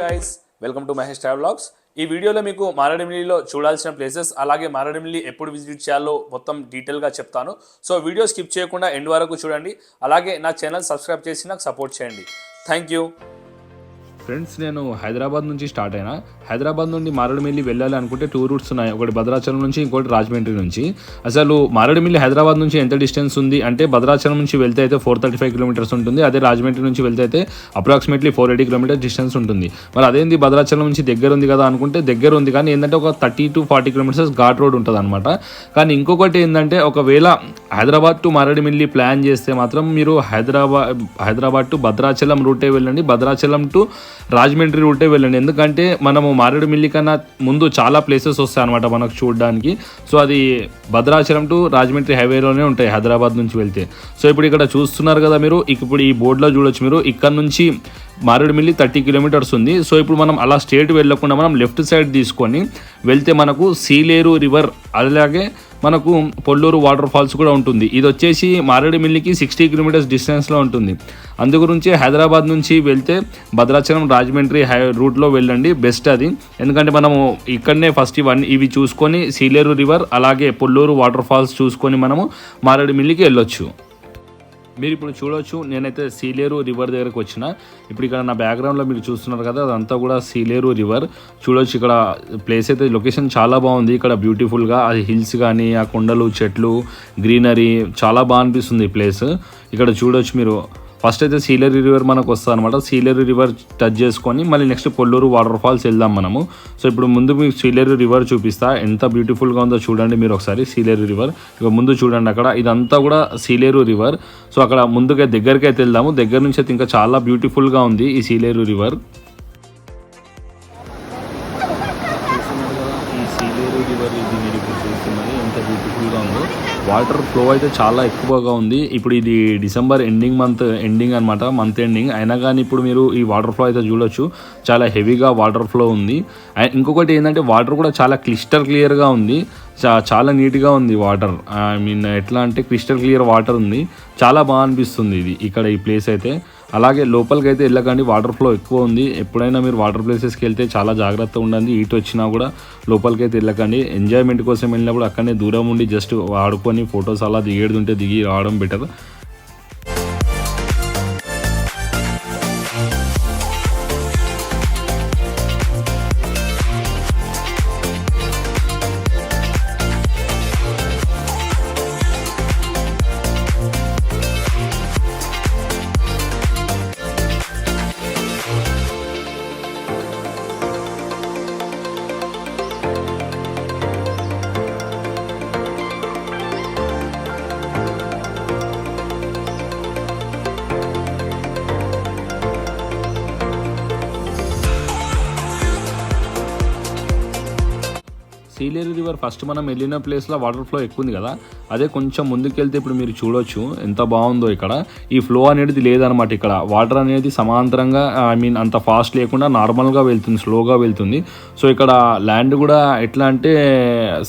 Guys, welcome to Mahesh travel vlogs. ఈ వీడియోలో మీకు మారేడుమిల్లిలో చూడాల్సిన ప్లేసెస్ అలాగే మారేడుమిల్లి ఎప్పుడు విజిట్ చేయాలో మొత్తం డీటెయిల్గా చెప్తాను. సో వీడియో స్కిప్ చేయకుండా ఎండ్ వరకు చూడండి. అలాగే నా ఛానల్ సబ్స్క్రైబ్ చేసి నాకు సపోర్ట్ చేయండి. Thank you. ఫ్రెండ్స్, నేను హైదరాబాద్ నుంచి స్టార్ట్ అయినా. హైదరాబాద్ నుండి మారేడుమిల్లి వెళ్ళాలి అనుకుంటే 2 రూట్స్ ఉన్నాయి. ఒకటి భద్రాచలం నుంచి, ఇంకోటి రాజమండ్రి నుంచి. అసలు మారేడుమిల్లి హైదరాబాద్ నుంచి ఎంత డిస్టెన్స్ ఉంది అంటే, భద్రాచలం నుంచి వెళ్తే అయితే 435 కిలోమీటర్స్ ఉంటుంది. అదే రాజమండ్రి నుంచి వెళ్తే అయితే అప్రాక్సిమేట్లీ 480 కిలోమీటర్స్ డిస్టెన్స్ ఉంటుంది. మరి అదేంది భద్రాచలం నుంచి దగ్గర ఉంది కదా అనుకుంటే, దగ్గర ఉంది కానీ ఏంటంటే ఒక 30 to 40 కిలోమీటర్స్ ఘాట్ రోడ్ ఉంటుంది అనమాట. కానీ ఇంకొకటి ఏంటంటే, ఒకవేళ హైదరాబాద్ టు మారేడుమిల్లి ప్లాన్ చేస్తే మాత్రం మీరు హైదరాబాద్ టు భద్రాచలం రూటే వెళ్ళండి, భద్రాచలం టు రాజమండ్రి రూటే వెళ్ళండి. ఎందుకంటే మనము మారేడుమిల్లి కన్నా ముందు చాలా ప్లేసెస్ వస్తాయి అనమాట మనకు చూడడానికి. సో అది భద్రాచలం టు రాజమండ్రి హైవేలోనే ఉంటాయి హైదరాబాద్ నుంచి వెళ్తే. సో ఇప్పుడు ఇక్కడ చూస్తున్నారు కదా మీరు, ఇప్పుడు ఈ బోర్డులో చూడొచ్చు మీరు, ఇక్కడ నుంచి మారేడుమిల్లి 30 కిలోమీటర్స్ ఉంది. సో ఇప్పుడు మనం అలా స్ట్రేట్ వెళ్ళకుండా మనం లెఫ్ట్ సైడ్ తీసుకొని వెళ్తే మనకు సీలేరు రివర్, అలాగే మనకు పొల్లూరు వాటర్ ఫాల్స్ కూడా ఉంటుంది. ఇది వచ్చేసి మారేడుమిల్లికి 60 కిలోమీటర్స్ డిస్టెన్స్లో ఉంటుంది. అందు గురించి హైదరాబాద్ నుంచి వెళ్తే భద్రాచలం రాజమండ్రి రూట్లో వెళ్ళండి, బెస్ట్ అది. ఎందుకంటే మనము ఇక్కడనే ఫస్ట్ ఇవి చూసుకొని సీలేరు రివర్ అలాగే పొల్లూరు వాటర్ ఫాల్స్ చూసుకొని మనము మారేడుమిల్లికి వెళ్ళొచ్చు. మీరు ఇప్పుడు చూడవచ్చు, నేనైతే సీలేరు రివర్ దగ్గరకు వచ్చిన. ఇప్పుడు ఇక్కడ నా బ్యాక్గ్రౌండ్లో మీరు చూస్తున్నారు కదా, అదంతా కూడా సీలేరు రివర్. చూడవచ్చు ఇక్కడ ప్లేస్ అయితే, లొకేషన్ చాలా బాగుంది. ఇక్కడ బ్యూటిఫుల్గా అది హిల్స్ కానీ, ఆ కొండలు, చెట్లు, గ్రీనరీ చాలా బాగా అనిపిస్తుంది ఈ ప్లేస్. ఇక్కడ చూడవచ్చు మీరు, ఫస్ట్ అయితే సీలేరు రివర్ మనకు వస్తుంది అనమాట. సీలేరు రివర్ టచ్ చేసుకొని మళ్ళీ నెక్స్ట్ పొల్లూరు వాటర్ ఫాల్స్ వెళ్దాం మనము. సో ఇప్పుడు ముందు మీకు సీలేరు రివర్ చూపిస్తా, ఎంత బ్యూటిఫుల్గా ఉందో చూడండి మీరు ఒకసారి. సీలేరు రివర్ ఇక ముందు చూడండి, అక్కడ ఇదంతా కూడా సీలేరు రివర్. సో అక్కడ ముందుగా దగ్గరికి అయితే వెళ్దాము. దగ్గర నుంచి అయితే ఇంకా చాలా బ్యూటిఫుల్గా ఉంది ఈ సీలేరు రివర్. ఈ సీలేరు రివర్ ఇది మీరు ఇప్పుడు చూస్తున్నది ఎంత బ్యూటిఫుల్గా ఉందో. వాటర్ ఫ్లో అయితే చాలా ఎక్కువగా ఉంది. ఇప్పుడు ఇది డిసెంబర్ ఎండింగ్ అనమాట, మంత్ ఎండింగ్ అయినా కానీ ఇప్పుడు మీరు ఈ వాటర్ ఫ్లో అయితే చూడొచ్చు, చాలా హెవీగా వాటర్ ఫ్లో ఉంది. ఇంకొకటి ఏంటంటే, వాటర్ కూడా చాలా క్లియర్గా ఉంది, చాలా నీట్గా ఉంది వాటర్. ఐ మీన్ ఎట్లా అంటే క్రిస్టల్ క్లియర్ వాటర్ ఉంది, చాలా బాగా అనిపిస్తుంది ఇది ఇక్కడ ఈ ప్లేస్ అయితే. అలాగే లోపలికి అయితే వెళ్ళకండి, వాటర్ ఫ్లో ఎక్కువ ఉంది. ఎప్పుడైనా మీరు వాటర్ ప్లేసెస్కి వెళ్తే చాలా జాగ్రత్తగా ఉండండి. ఈట వచ్చినా కూడా లోపలికి అయితే వెళ్ళకండి. ఎంజాయ్మెంట్ కోసం వెళ్ళినప్పుడు అక్కడనే దూరం ఉండి జస్ట్ ఆడుకొని ఫొటోస్ అలా దిగేడుంటే దిగి రావడం బెటర్. సీలేరు రివర్ ఫస్ట్ మనం వెళ్ళిన ప్లేస్లో వాటర్ ఫ్లో ఎక్కువ ఉంది కదా, అదే కొంచెం ముందుకెళ్తే ఇప్పుడు మీరు చూడొచ్చు ఎంత బాగుందో. ఇక్కడ ఈ ఫ్లో అనేది లేదనమాట. ఇక్కడ వాటర్ అనేది సమాంతరంగా, ఐ మీన్ అంత ఫాస్ట్ లేకుండా నార్మల్గా వెళ్తుంది, స్లోగా వెళ్తుంది. సో ఇక్కడ ల్యాండ్ కూడా ఎట్లా అంటే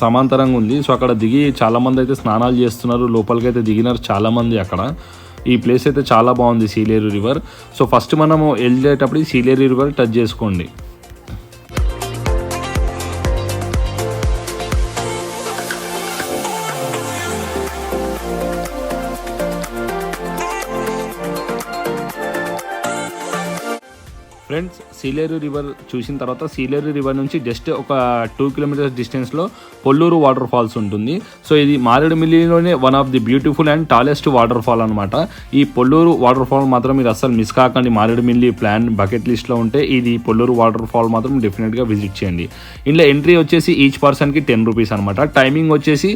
సమాంతరంగా ఉంది. సో అక్కడ దిగి చాలామంది అయితే స్నానాలు చేస్తున్నారు, లోపలికి అయితే దిగినారు చాలామంది అక్కడ. ఈ ప్లేస్ అయితే చాలా బాగుంది సీలేరు రివర్. సో ఫస్ట్ మనము వెళ్ళేటప్పుడు సీలేరు రివర్ టచ్ చేసుకోండి. ఫ్రెండ్స్, సీలేరు రివర్ చూసిన తర్వాత సీలేరు రివర్ నుంచి జస్ట్ ఒక 2 కిలోమీటర్స్ డిస్టెన్స్లో పొల్లూరు వాటర్ ఫాల్స్ ఉంటుంది. సో ఇది మారేడుమిల్లిలోనే one of the beautiful and tallest water fall అనమాట. ఈ పొల్లూరు వాటర్ ఫాల్ మాత్రం మీరు అస్సలు మిస్ కాకండి. మారేడుమిల్లి ప్లాన్ బకెట్ లిస్ట్లో ఉంటే ఇది పొల్లూరు వాటర్ ఫాల్ మాత్రం డెఫినెట్గా విజిట్ చేయండి. ఇందులో ఎంట్రీ వచ్చేసి ఈచ్ పర్సన్కి 10 రూపీస్ అనమాట. టైమింగ్ వచ్చేసి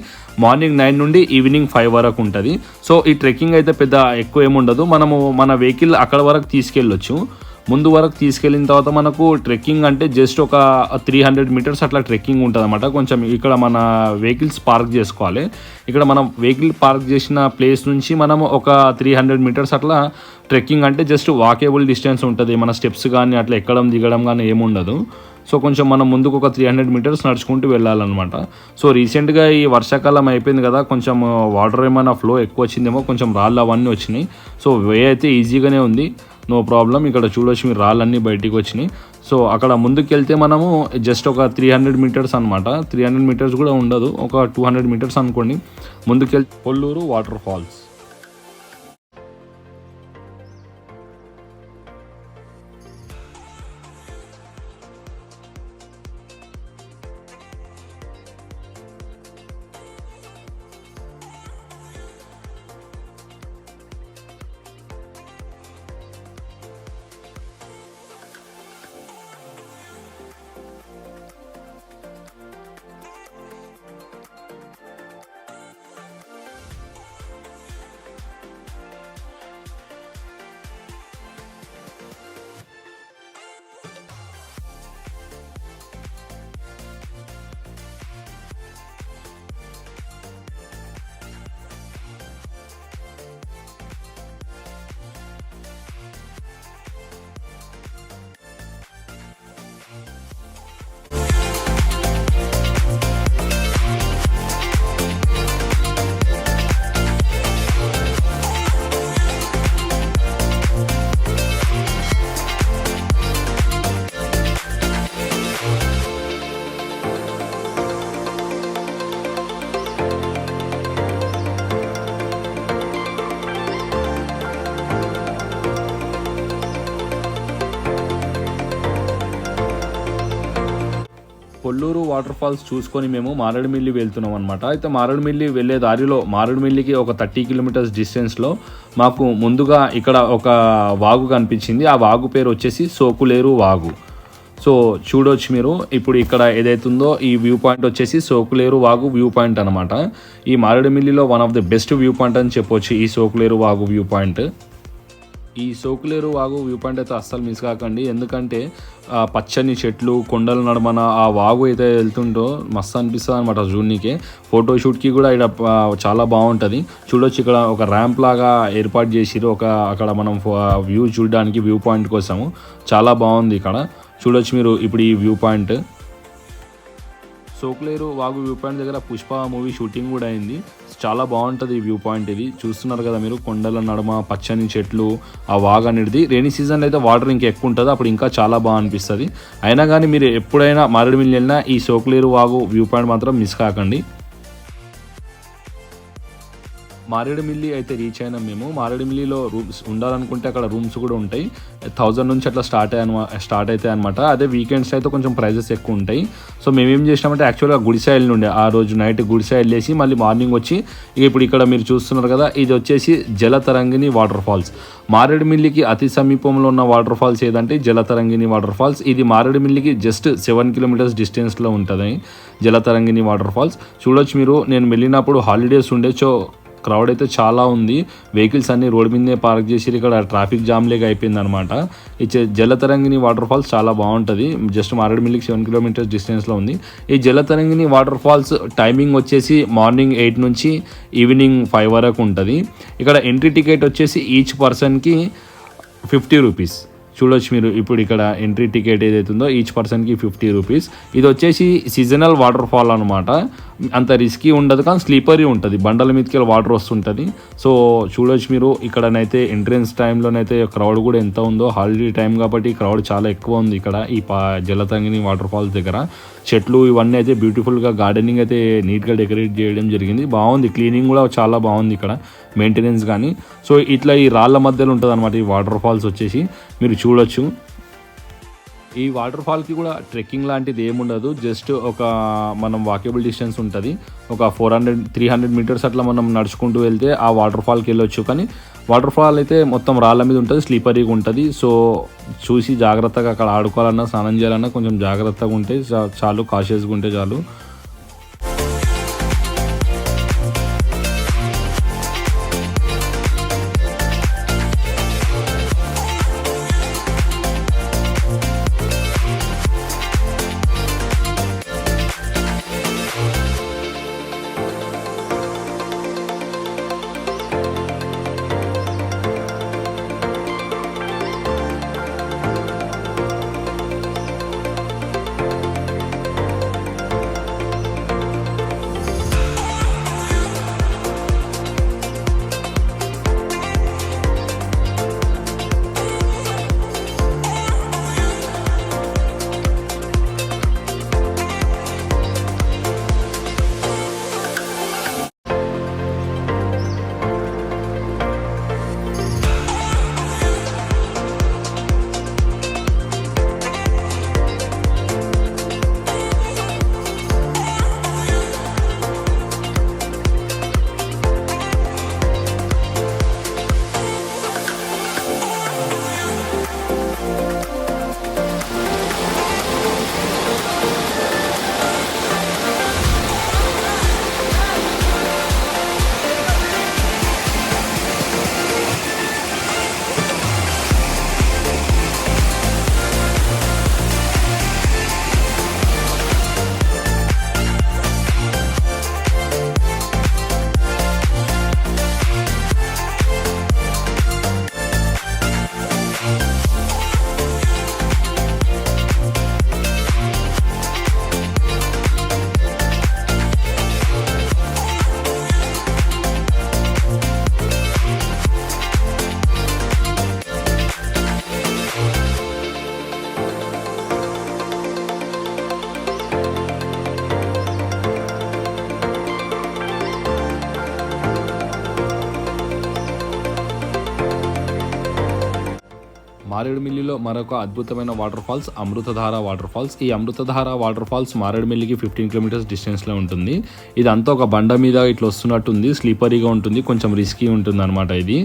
మార్నింగ్ 9 నుండి ఈవినింగ్ 5 వరకు ఉంటుంది. సో ఈ ట్రెక్కింగ్ అయితే పెద్ద ఎక్కువ ఏముండదు. మనము మన వెహికల్ అక్కడ వరకు తీసుకెళ్ళొచ్చు. ముందు వరకు తీసుకెళ్ళిన తర్వాత మనకు ట్రెక్కింగ్ అంటే జస్ట్ ఒక 300 మీటర్స్ అట్లా ట్రెక్కింగ్ ఉంటుంది అనమాట. కొంచెం ఇక్కడ మన వెహికల్స్ పార్క్ చేసుకోవాలి. ఇక్కడ మనం వెహికల్ పార్క్ చేసిన ప్లేస్ నుంచి మనం ఒక 300 మీటర్స్ అట్లా ట్రెక్కింగ్, అంటే జస్ట్ వాకేబుల్ డిస్టెన్స్ ఉంటుంది. మన స్టెప్స్ కానీ అట్లా ఎక్కడం దిగడం కానీ ఏముండదు. సో కొంచెం మనం ముందుకు ఒక 300 మీటర్స్ నడుచుకుంటూ వెళ్ళాలన్నమాట. సో రీసెంట్గా ఈ వర్షాకాలం అయిపోయింది కదా, కొంచెం వాటర్ ఏమైనా ఫ్లో ఎక్కువ వచ్చిందేమో, కొంచెం రాళ్ళు అవన్నీ వచ్చినాయి. సో వే అయితే ఈజీగానే ఉంది. No problem. ఇక్కడ చూడొచ్చు మీరు రాళ్ళన్నీ బయటికి వచ్చినాయి. సో అక్కడ ముందుకు వెళ్తే మనము జస్ట్ ఒక 300 మీటర్స్ అనమాట, 300 మీటర్స్ కూడా ఉండదు, ఒక 200 మీటర్స్ అనుకోండి. ముందుకెళ్తే Polluru water falls. Polluru water falls చూసుకొని మేము మారేడుమిల్లి వెళ్తున్నాం అనమాట. అయితే మారేడుమిల్లి వెళ్ళే దారిలో మారేడుమిల్లికి ఒక 30 కిలోమీటర్స్ డిస్టెన్స్లో మాకు ముందుగా ఇక్కడ ఒక వాగు కనిపించింది. ఆ వాగు పేరు వచ్చేసి సోకులేరు వాగు. సో చూడొచ్చు మీరు ఇప్పుడు ఇక్కడ ఏదైతుందో ఈ వ్యూ పాయింట్ వచ్చేసి సోకులేరు వాగు వ్యూ పాయింట్ అనమాట. ఈ మారేడుమిల్లిలో one of the best view point అని చెప్పొచ్చు ఈ సోకులేరు వాగు వ్యూ పాయింట్. ఈ సోకులేరు వాగు వ్యూ పాయింట్ అయితే అస్సలు మిస్ కాకండి, ఎందుకంటే పచ్చని చెట్లు కొండల నడుమన ఆ వాగు అయితే వెళ్తుంటో మస్తు అనిపిస్తుంది అనమాట జూన్నీకే. ఫోటోషూట్కి కూడా ఇక్కడ చాలా బాగుంటుంది. చూడొచ్చు ఇక్కడ ఒక ర్యాంప్ లాగా ఏర్పాటు చేసిరు అక్కడ మనం వ్యూ చూడడానికి వ్యూ పాయింట్ కోసము. చాలా బాగుంది ఇక్కడ చూడొచ్చు మీరు ఇప్పుడు ఈ వ్యూ పాయింట్. సోకులేరు వాగు వ్యూ పాయింట్ దగ్గర పుష్ప మూవీ షూటింగ్ కూడా అయింది. చాలా బాగుంటుంది ఈ వ్యూ పాయింట్. ఇది చూస్తున్నారు కదా మీరు, కొండల నడుమ పచ్చని చెట్లు, ఆ వాగు అనేది. రైనీ సీజన్లో అయితే వాటర్ ఇంకా ఎక్కువ ఉంటుంది, అప్పుడు ఇంకా చాలా బాగా అనిపిస్తుంది. అయినా కానీ మీరు ఎప్పుడైనా మారేడుమిల్లి వెళ్ళినా ఈ సోకులేరు వాగు వ్యూ పాయింట్ మాత్రం మిస్ కాకండి. మారేడుమిల్లి అయితే రీచ్ అయినాం మేము. మారేడుమిల్లిలో రూమ్స్ ఉండాలనుకుంటే అక్కడ రూమ్స్ కూడా ఉంటాయి. 1000 నుంచి అట్లా స్టార్ట్ అవుతాయి అనమాట. అదే వీకెండ్స్ అయితే కొంచెం ప్రైజెస్ ఎక్కువ ఉంటాయి. సో మేమేం చేసినామంటే యాక్చువల్గా గుడిసె నుండే ఆ రోజు నైట్ గుడిసె వెళ్ళేసి మళ్ళీ మార్నింగ్ వచ్చి ఇప్పుడు ఇక్కడ మీరు చూస్తున్నారు కదా, ఇది వచ్చేసి జలతరంగిణి వాటర్ ఫాల్స్. మారేడుమిల్లికి అతి సమీపంలో ఉన్న వాటర్ ఫాల్స్ ఏదంటే జలతరంగిణి వాటర్ ఫాల్స్. ఇది మారేడుమిల్లికి జస్ట్ 7 కిలోమీటర్స్ డిస్టెన్స్లో ఉంటుంది జలతరంగిణి వాటర్ ఫాల్స్. చూడొచ్చు మీరు, నేను వెళ్ళినప్పుడు హాలిడేస్ ఉండే, సో క్రౌడ్ అయితే చాలా ఉంది. వెహికల్స్ అన్ని రోడ్ మీదే పార్క్ చేసి ఇక్కడ ట్రాఫిక్ జామ్ లేక అయిపోయింది అనమాట. ఈ జలతరంగిణి వాటర్ ఫాల్స్ చాలా బాగుంటుంది. జస్ట్ మారేడుమిల్లికి 7 కిలోమీటర్స్ డిస్టెన్స్లో ఉంది. ఈ జలతరంగిణి వాటర్ ఫాల్స్ టైమింగ్ వచ్చేసి మార్నింగ్ 8 నుంచి ఈవినింగ్ 5 వరకు ఉంటుంది. ఇక్కడ ఎంట్రీ టికెట్ వచ్చేసి ఈచ్ పర్సన్కి 50 రూపీస్. చూడొచ్చు మీరు ఇప్పుడు ఇక్కడ ఎంట్రీ టికెట్ ఏదైతుందో ఈచ్ పర్సన్కి 50 రూపీస్. ఇది వచ్చేసి సీజనల్ వాటర్ ఫాల్ అనమాట. అంత రిస్కీ ఉండదు కానీ స్లీపరీ ఉంటుంది, బండల మీదకి వాటర్ వస్తుంటుంది. సో చూడొచ్చు మీరు ఇక్కడనైతే ఎంట్రన్స్ టైంలోనైతే క్రౌడ్ కూడా ఎంత ఉందో. హాలిడే టైం కాబట్టి క్రౌడ్ చాలా ఎక్కువ ఉంది ఇక్కడ ఈ జలతంగిని వాటర్ ఫాల్స్ దగ్గర. చెట్లు ఇవన్నీ అయితే బ్యూటిఫుల్గా గార్డెనింగ్ అయితే నీట్గా డెకరేట్ చేయడం జరిగింది. బాగుంది, క్లీనింగ్ కూడా చాలా బాగుంది ఇక్కడ, మెయింటెనెన్స్ కానీ. సో ఇట్లా ఈ రాళ్ళ మధ్యలో ఉంటుంది అనమాట ఈ వాటర్ ఫాల్స్ వచ్చేసి, మీరు చూడొచ్చు. ఈ వాటర్ ఫాల్కి కూడా ట్రెక్కింగ్ లాంటిది ఏముండదు, జస్ట్ ఒక మనం వాకేబుల్ డిస్టెన్స్ ఉంటుంది. ఒక 300 మీటర్స్ అట్లా మనం నడుచుకుంటూ వెళ్తే ఆ వాటర్ ఫాల్కి వెళ్ళొచ్చు. కానీ వాటర్ ఫాల్ అయితే మొత్తం రాళ్ళ మీద ఉంటుంది, స్లీపరీగా ఉంటుంది. సో చూసి జాగ్రత్తగా అక్కడ ఆడుకోవాలన్నా స్నానం చేయాలన్నా కొంచెం జాగ్రత్తగా ఉంటే చాలు, కాషియస్గా ఉంటే చాలు. మారేడుమిల్లిలో మరొక అద్భుతమైన water falls Amruthadhara water falls. ఈ అమృతధార వాటర్ ఫాల్స్ మారేడుమిల్లికి 15 కిలోమీటర్స్ డిస్టెన్స్లో ఉంటుంది. ఇదంతా ఒక బండ మీద ఇట్లా వస్తున్నట్టుంది, స్లీపరీగా ఉంటుంది, కొంచెం రిస్కీ ఉంటుంది అనమాట. ఇది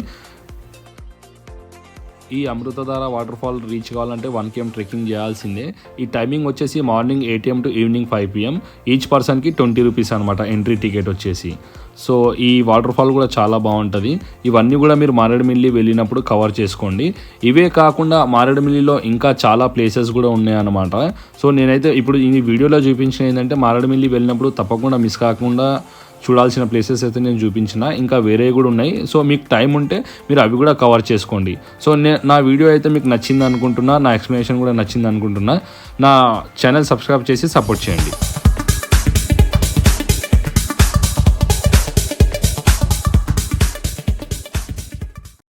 ఈ అమృతధార వాటర్ ఫాల్ రీచ్ కావాలంటే 1 km ట్రెక్కింగ్ చేయాల్సిందే. ఈ టైమింగ్ వచ్చేసి morning 8 AM to evening 5 PM. Each పర్సన్కి 20 రూపీస్ అనమాట ఎంట్రీ టికెట్ వచ్చేసి. సో ఈ వాటర్ ఫాల్ కూడా చాలా బాగుంటుంది. ఇవన్నీ కూడా మీరు మారేడుమిల్లి వెళ్ళినప్పుడు కవర్ చేసుకోండి. ఇవే కాకుండా మారేడుమిల్లిలో ఇంకా చాలా ప్లేసెస్ కూడా ఉన్నాయన్నమాట. సో నేనైతే ఇప్పుడు ఈ వీడియోలో చూపించిన ఏంటంటే మారేడుమిల్లి వెళ్ళినప్పుడు తప్పకుండా మిస్ కాకుండా చూడాల్సిన ప్లేసెస్ అయితే నేను చూపించిన, ఇంకా వేరే కూడా ఉన్నాయి. సో మీకు టైం ఉంటే మీరు అవి కూడా కవర్ చేసుకోండి. సో నా వీడియో అయితే మీకు నచ్చింది అనుకుంటున్నా, నా ఎక్స్ప్లెనేషన్ కూడా నచ్చింది అనుకుంటున్నా. నా ఛానల్ సబ్స్క్రైబ్ చేసి సపోర్ట్ చేయండి.